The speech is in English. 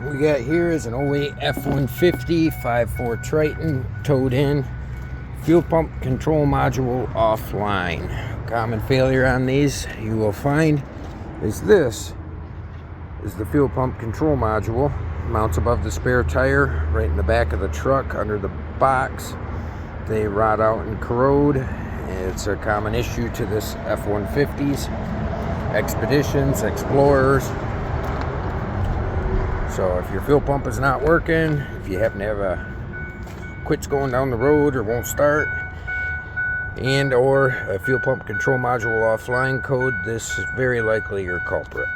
we got here is an 08 F150 5.4 Triton towed in. Fuel pump control module offline. Common failure on these you will find is this is the fuel pump control module. Mounts above the spare tire, right in the back of the truck under the box. They rot out and corrode. It's a common issue to this F150s, Expeditions, Explorers. So if your fuel pump is not working, if you happen to have quits going down the road or won't start, and or a fuel pump control module offline code, this is very likely your culprit.